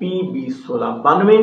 P201692।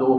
2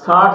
60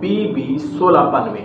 P201692।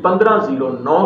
1509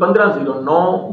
1509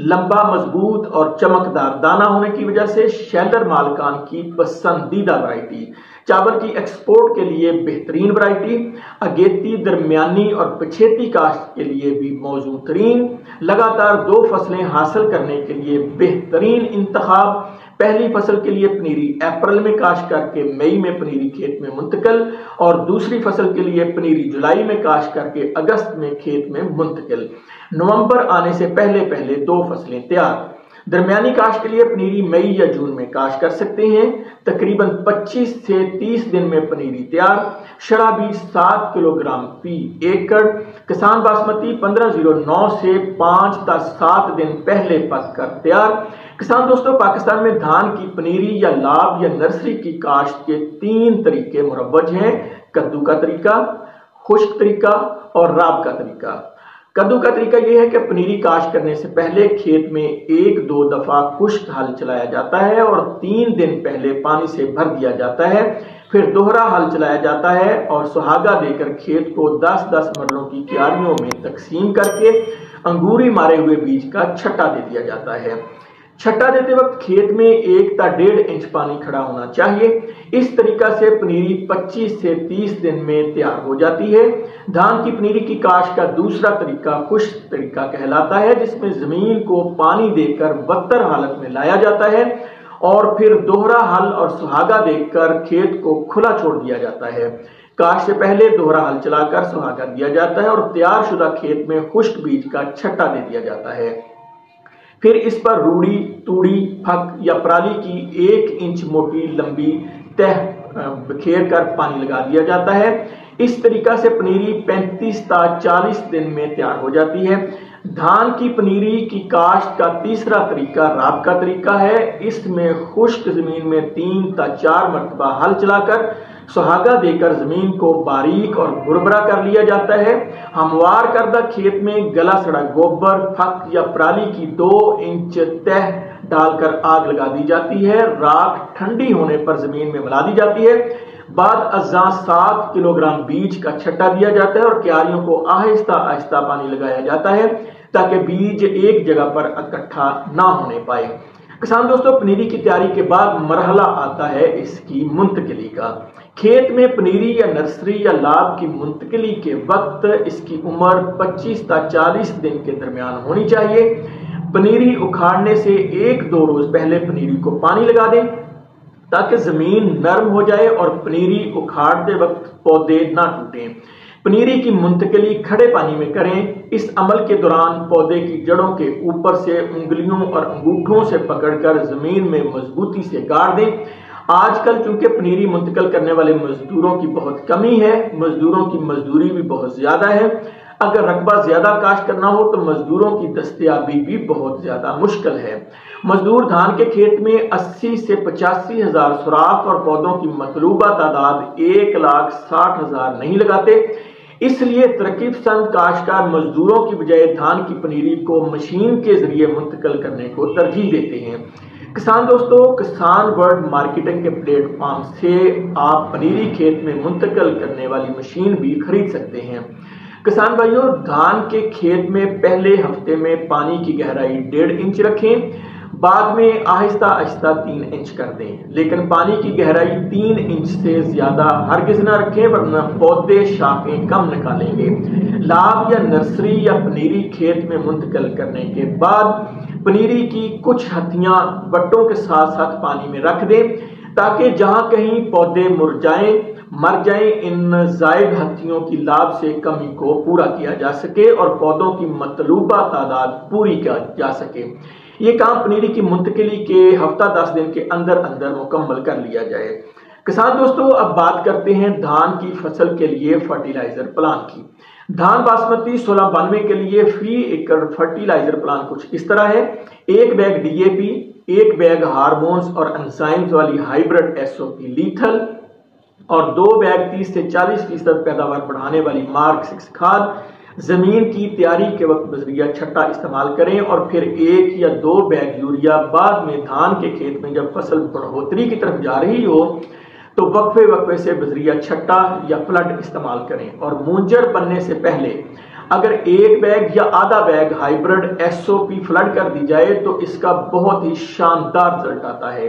لمبا، مضبوط اور چمکدار دانہ ہونے کی وجہ سے شیلر مالکان کی پسندیدہ ورائٹی، چاول کی ایکسپورٹ کے لیے بہترین ورائٹی، اگیتی، درمیانی اور پچھیتی کاشت کے لیے بھی موزوں ترین، لگاتار 2 فصلیں حاصل کرنے کے لیے بہترین انتخاب، پہلی فصل کے لیے پنیری اپریل میں کاشت کر کے مئی میں پنیری کھیت میں منتقل، اور دوسری فصل کے لیے پنیری جولائی میں کاشت کر کے اگست میں کھیت میں منتقل، نومبر آنے سے پہلے 2 فصلیں تیار۔ درمیانی کاشت کے لیے پنیری مئی یا جون میں کاشت کر سکتے ہیں، تقریباً 25 سے 30 دن میں پنیری تیار، شرح بھی 7 کلو گرام فی ایکڑ۔ کسان باسمتی 1509 سے 5 تا 7 دن پہلے پک کر تیار۔ کسان دوستو، پاکستان میں دھان کی پنیری یا لاب یا نرسری کی کاشت کے 3 طریقے مروج ہیں: کدو کا طریقہ، خشک طریقہ اور راب کا طریقہ۔ کدو کا طریقہ یہ ہے کہ پنیری کاشت کرنے سے پہلے کھیت میں 1-2 دفعہ خشک ہل چلایا جاتا ہے اور 3 دن پہلے پانی سے بھر دیا جاتا ہے، پھر دوہرا ہل چلایا جاتا ہے اور سہاگا دے کر کھیت کو 10-10 مرلوں کی کیاریوں میں تقسیم کر کے انگوری مارے ہوئے بیج کا چھٹا دے دیا جاتا ہے۔ چھٹا دیتے وقت کھیت میں 1 تا 1.5 انچ پانی کھڑا ہونا چاہیے۔ اس طریقہ سے پنیری 25 سے 30 دن میں تیار ہو جاتی ہے۔ دھان کی پنیری کی کاشت کا دوسرا طریقہ خشک طریقہ کہلاتا ہے، جس میں زمین کو پانی دے کر بدتر حالت میں لایا جاتا ہے اور پھر دوہرا ہل اور سہاگا دے کر کھیت کو کھلا چھوڑ دیا جاتا ہے۔ کاشت سے پہلے دوہرا ہل چلا کر سہاگا دیا جاتا ہے اور تیار شدہ کھیت میں خشک بیج کا چھٹا دے دیا جاتا ہے۔ پھر اس پر روڑی، توڑی، پھک یا پرالی کی 1 انچ موٹی لمبی تہ بکھیر کر پانی لگا دیا جاتا ہے۔ اس طریقہ سے پنیری 35 تا 40 دن میں تیار ہو جاتی ہے۔ دھان کی پنیری کی کاشت کا تیسرا طریقہ راب کا طریقہ ہے۔ اس میں خشک زمین میں 3 تا 4 مرتبہ ہل چلا کر سہاگا دے کر زمین کو باریک اور بھربھرا کر لیا جاتا ہے۔ ہموار کردہ کھیت میں گلا سڑا گوبر، پھک یا پرالی کی 2 انچ تہ ڈال کر آگ لگا دی جاتی ہے۔ راکھ ٹھنڈی ہونے پر زمین میں ملا دی جاتی ہے۔ بعد ازاں 7 کلو گرام بیج کا چھٹا دیا جاتا ہے اور کیاریوں کو آہستہ آہستہ پانی لگایا جاتا ہے تاکہ بیج ایک جگہ پر اکٹھا نہ ہونے پائے۔ کسان دوستو، پنیری کی تیاری کے بعد مرحلہ آتا ہے اس کی منتقلی کا۔ کھیت میں پنیری یا نرسری یا لاب کی منتقلی کے وقت اس کی عمر 25 تا 40 دن کے درمیان ہونی چاہیے۔ پنیری اکھاڑنے سے 1-2 روز پہلے پنیری کو پانی لگا دیں تاکہ زمین نرم ہو جائے اور پنیری اکھاڑتے وقت پودے نہ ٹوٹیں۔ پنیری کی منتقلی کھڑے پانی میں کریں۔ اس عمل کے دوران پودے کی جڑوں کے اوپر سے انگلیوں اور انگوٹھوں سے پکڑ کر زمین میں مضبوطی سے گاڑ دیں۔ آج کل چونکہ پنیری منتقل کرنے والے مزدوروں کی بہت کمی ہے، مزدوروں کی مزدوری بھی بہت زیادہ ہے۔ اگر رقبہ زیادہ کاشت کرنا ہو تو مزدوروں کی دستیابی بھی بہت زیادہ مشکل ہے۔ مزدور دھان کے کھیت میں 80 سے 85 ہزار سوراخ اور پودوں کی مطلوبہ تعداد 1,60,000 نہیں لگاتے۔ اس لیے ترقی پسند کاشتکار مزدوروں کی بجائے دھان کی پنیری کو مشین کے ذریعے منتقل کرنے کو ترجیح دیتے ہیں۔ کسان دوستو، کسان ورلڈ مارکیٹنگ کے پلیٹ فارم سے آپ پنیری کھیت میں منتقل کرنے والی مشین بھی خرید سکتے ہیں۔ کسان بھائیوں، دھان کے کھیت میں پہلے ہفتے میں پانی کی گہرائی 1.5 انچ رکھیں، بعد میں آہستہ آہستہ 3 انچ کر دیں، لیکن پانی کی گہرائی 3 انچ سے زیادہ ہرگز نہ رکھیں ورنہ پودے شاخیں کم نکالیں گے۔ لاب یا نرسری یا پنیری کھیت میں منتقل کرنے کے بعد پنیری کی کچھ ہتھیاں بٹوں کے ساتھ ساتھ پانی میں رکھ دیں تاکہ جہاں کہیں پودے مر جائیں ان زائد ہتھیوں کی لاب سے کمی کو پورا کیا جا سکے اور پودوں کی مطلوبہ تعداد پوری کی جا سکے۔ یہ کام پنیری کی منتقلی کے ہفتہ 10 دن کے اندر مکمل کر لیا جائے۔ کسان دوستو، اب بات کرتے ہیں دھان کی فصل کے لیے فرٹیلائزر پلان کی۔ دھان باسمتی 1692 کے لیے فی ایکڑ فرٹیلائزر پلان کچھ اس طرح ہے: 1 bag D A P, 1 bag hormones اور انزائمز والی ہائیبرڈ SOP لیتھل اور 2 بیگ 30 سے 40% پیداوار بڑھانے والی مارک 6 کھاد۔ زمین کی تیاری کے وقت بذریعہ چھٹا استعمال کریں اور پھر 1 یا 2 بیگ یوریا بعد میں دھان کے کھیت میں جب فصل بڑھوتری کی طرف جا رہی ہو تو وقفے سے بذریعہ چھٹا یا فلڈ استعمال کریں اور مونجر بننے سے پہلے اگر ایک بیگ یا آدھا بیگ ہائیبرڈ SOP فلڈ کر دی جائے تو اس کا بہت ہی شاندار رزلٹ آتا ہے۔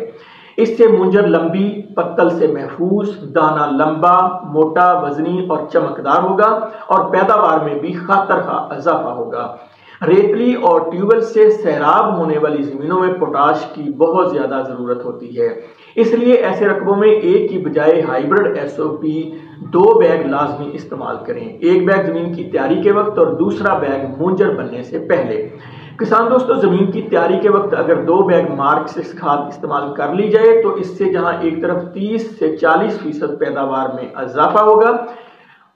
اس سے منجر لمبی پتل سے محفوظ، دانہ لمبا، موٹا، وزنی اور چمکدار ہوگا اور پیداوار میں بھی خاطرخواہ اضافہ ہوگا۔ ریتلی اور ٹیوبل سے سیراب ہونے والی زمینوں میں پوٹاش کی بہت زیادہ ضرورت ہوتی ہے، اس لیے ایسے رقبوں میں ایک کی بجائے ہائیبرڈ SOP 2 بیگ لازمی استعمال کریں، ایک بیگ زمین کی تیاری کے وقت اور دوسرا بیگ منجر بننے سے پہلے۔ کسان دوستو، زمین کی تیاری کے وقت اگر 2 بیگ مارک 6 کھاد استعمال کر لی جائے تو اس سے جہاں ایک طرف 30 سے 40% پیداوار میں اضافہ ہوگا،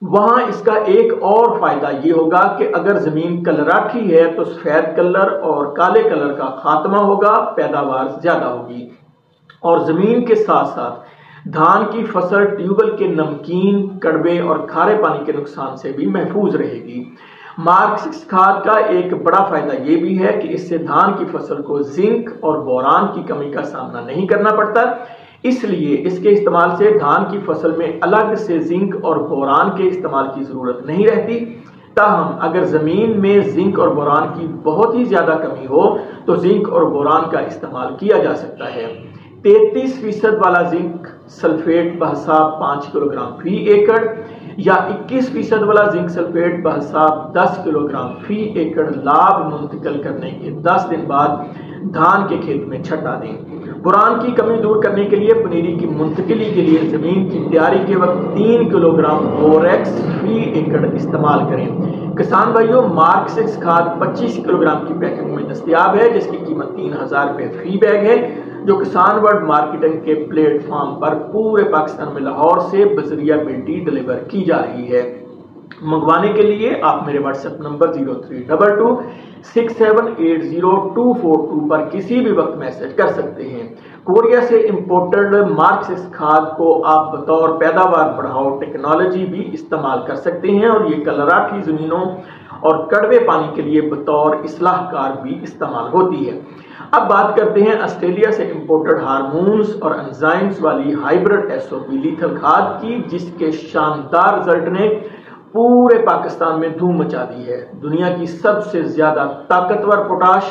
وہاں اس کا ایک اور فائدہ یہ ہوگا کہ اگر زمین کلراٹھی ہے تو سفید کلر اور کالے کلر کا خاتمہ ہوگا، پیداوار زیادہ ہوگی اور زمین کے ساتھ ساتھ دھان کی فصل ٹیوبل کے نمکین، کڑوے اور کھارے پانی کے نقصان سے بھی محفوظ رہے گی۔ مارک 6 کھاد کا ایک بڑا فائدہ یہ بھی ہے کہ اس سے دھان کی فصل کو زنک اور بوران کی کمی کا سامنا نہیں کرنا پڑتا، اس لیے اس کے استعمال سے دھان کی فصل میں الگ سے زنک اور بوران کے استعمال کی ضرورت نہیں رہتی۔ تاہم اگر زمین میں زنک اور بوران کی بہت ہی زیادہ کمی ہو تو زنک اور بوران کا استعمال کیا جا سکتا ہے۔ 33% والا زنک سلفیٹ بحساب 5 کلو گرام فی ایکڑ یا 21% والا زنک سلفیٹ بحساب 10 کلو گرام فی ایکڑ لاب منتقل کرنے کے 10 دن بعد دھان کے کھیت میں چھٹا دیں۔ بوران کی کمی دور کرنے کے لیے پنیری کی منتقلی کے لیے زمین کی تیاری کے وقت 3 کلو گرام بوریکس فی ایکڑ استعمال کریں۔ کسان بھائیوں، مارک 6 کھاد 25 کلو گرام کی پیکنگ میں دستیاب ہے جس کی قیمت 3000 روپے فی بیگ ہے، جو کسان ورلڈ مارکیٹنگ کے پلیٹ فارم پر پورے پاکستان میں لاہور سے بذریعہ بلٹی ڈلیور کی جا رہی ہے۔ منگوانے کے لیے آپ میرے واٹس ایپ نمبر 032267802242 پر کسی بھی وقت میسج کر سکتے ہیں۔ کوریا سے امپورٹڈ مارک 6 کھاد کو آپ بطور پیداوار بڑھاؤ ٹیکنالوجی بھی استعمال کر سکتے ہیں اور یہ کلراٹھی زمینوں اور کڑوے پانی کے لیے بطور اصلاح کار بھی استعمال ہوتی ہے۔ اب بات کرتے ہیں آسٹریلیا سے امپورٹڈ ہارمونز اور انزائمز والی ہائیبرڈ SOP لیتھل کھاد کی، جس کے شاندار رزلٹ نے پورے پاکستان میں دھوم مچا دی ہے۔ دنیا کی سب سے زیادہ طاقتور پوٹاش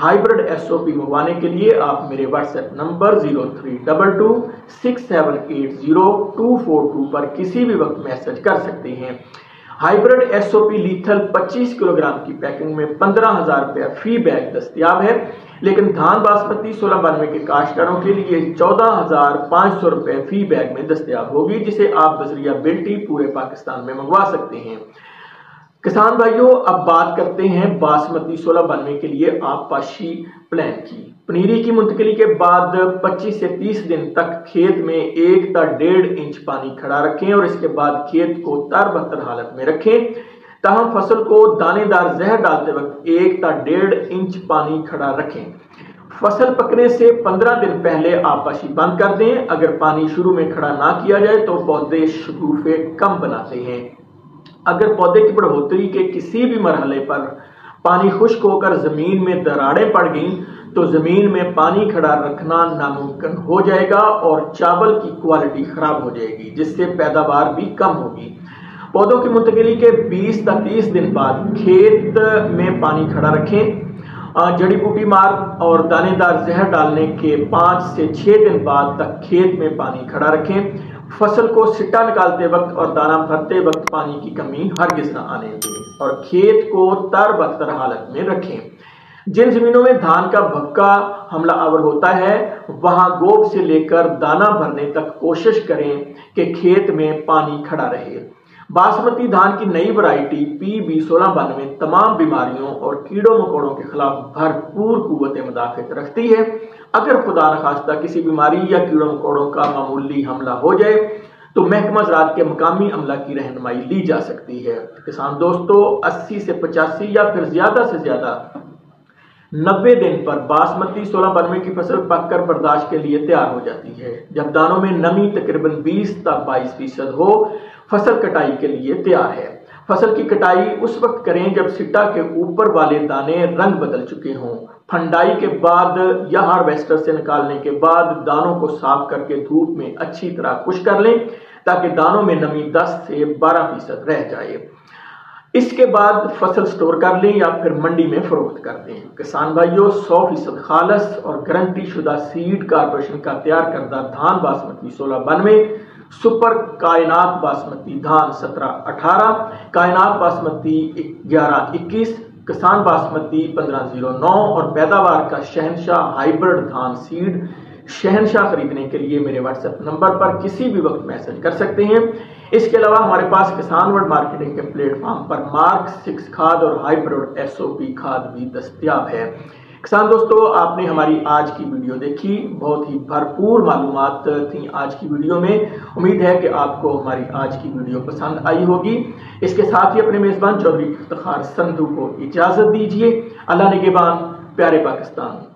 ہائیبرڈ SOP منگوانے کے لیے آپ میرے واٹس ایپ نمبر 032267802242 پر کسی بھی وقت میسج کر سکتے ہیں۔ Hybrid SOP lethal 25 kilo gram کی پیکنگ میں 15000 روپے فی بیگ دستیاب ہے، لیکن دھان باسمتی 1692 کے کاشتکاروں کے لیے 14500 روپے فی بیگ میں دستیاب ہوگی، جسے آپ بذریعہ بلٹی پورے پاکستان میں منگوا سکتے ہیں۔ کسان بھائیوں، اب بات کرتے ہیں باسمتی 1692 کے لیے آپ پاشی پلان کی۔ پنیری کی منتقلی کے بعد 25 سے 30 دن تک کھیت میں 1 تا 1.5 انچ پانی کھڑا رکھیں اور اس کے بعد کھیت کو تر بتر حالت میں رکھیں۔ تاہم فصل کو دانے دار زہر ڈالتے وقت 1 تا 1.5 انچ پانی کھڑا رکھیں۔ فصل پکنے سے 15 دن پہلے آپ پاشی بند کر دیں۔ اگر پانی شروع میں کھڑا نہ کیا جائے تو پودے شگوفے کم بناتے ہیں۔ اگر پودے کی بڑھوتری کے کسی بھی مرحلے پر پانی خشک ہو کر زمین میں دراڑیں پڑ گئیں تو زمین میں پانی کھڑا رکھنا ناممکن ہو جائے گا اور چاول کی کوالٹی خراب ہو جائے گی، جس سے پیداوار بھی کم ہوگی۔ پودوں کی منتقلی کے 20 تا 30 دن بعد کھیت میں پانی کھڑا رکھیں۔ جڑی بوٹی مار اور دانے دار زہر ڈالنے کے 5 سے 6 دن بعد تک کھیت میں پانی کھڑا رکھیں۔ فصل کو سٹا نکالتے وقت اور دانہ بھرتے وقت پانی کی کمی ہرگز نہ آنے دیں اور کھیت کو تر بتر حالت میں رکھیں۔ جن زمینوں میں دھان کا بھکا حملہ آور ہوتا ہے وہاں گوب سے لے کر دانہ بھرنے تک کوشش کریں کہ کھیت میں پانی کھڑا رہے۔ باسمتی دھان کی نئی ورائٹی PB 1692 تمام بیماریوں اور کیڑوں مکوڑوں کے خلاف بھرپور قوت مدافعت رکھتی ہے۔ اگر خدا نخواستہ کسی بیماری یا کیڑوں مکوڑوں کا معمولی حملہ ہو جائے تو محکمہ زراعت کے مقامی عملہ کی رہنمائی لی جا سکتی ہے۔ کسان دوستو، 80 سے 85 یا پھر زیادہ سے زیادہ 90 دن پر باسمتی 1692 کی فصل پک کر برداشت کے لیے تیار ہو جاتی ہے۔ جب دانوں میں نمی تقریباً 20 تا 22% ہو، فصل کٹائی کے لیے تیار ہے۔ فصل کی کٹائی اس وقت کریں جب سٹا کے اوپر والے دانے رنگ بدل چکے ہوں۔ پھنڈائی کے بعد یا ہارویسٹر سے نکالنے کے بعد دانوں کو صاف کر کے دھوپ میں اچھی طرح خشک کر لیں تاکہ دانوں میں نمی 10 سے 12% رہ جائے۔ اس کے بعد فصل سٹور کر لیں یا پھر منڈی میں فروخت کر دیں۔ کسان بھائیوں، 100% خالص اور گارنٹی شدہ سیڈ کارپوریشن کا تیار کردہ دھان باسمتی 1692، سپر کائنات باسمتی دھان 1718، کائنات باسمتی 1121، کسان باسمتی 1509 اور پیداوار کا شہنشاہ ہائیبرڈ دھان سیڈ شہنشاہ خریدنے کے لیے میرے واٹس ایپ نمبر پر کسی بھی وقت میسج کر سکتے ہیں۔ اس کے علاوہ ہمارے پاس کسان ورلڈ مارکیٹنگ کے پلیٹ فارم پر مارک 6 کھاد اور ہائیبرڈ SOP کھاد بھی دستیاب ہے۔ کسان دوستو، آپ نے ہماری آج کی ویڈیو دیکھی، بہت ہی بھرپور معلومات تھیں آج کی ویڈیو میں۔ امید ہے کہ آپ کو ہماری آج کی ویڈیو پسند آئی ہوگی۔ اس کے ساتھ ہی اپنے میزبان چودھری افتخار سندھو کو اجازت دیجیے۔ اللہ نگہبان، پیارے پاکستان۔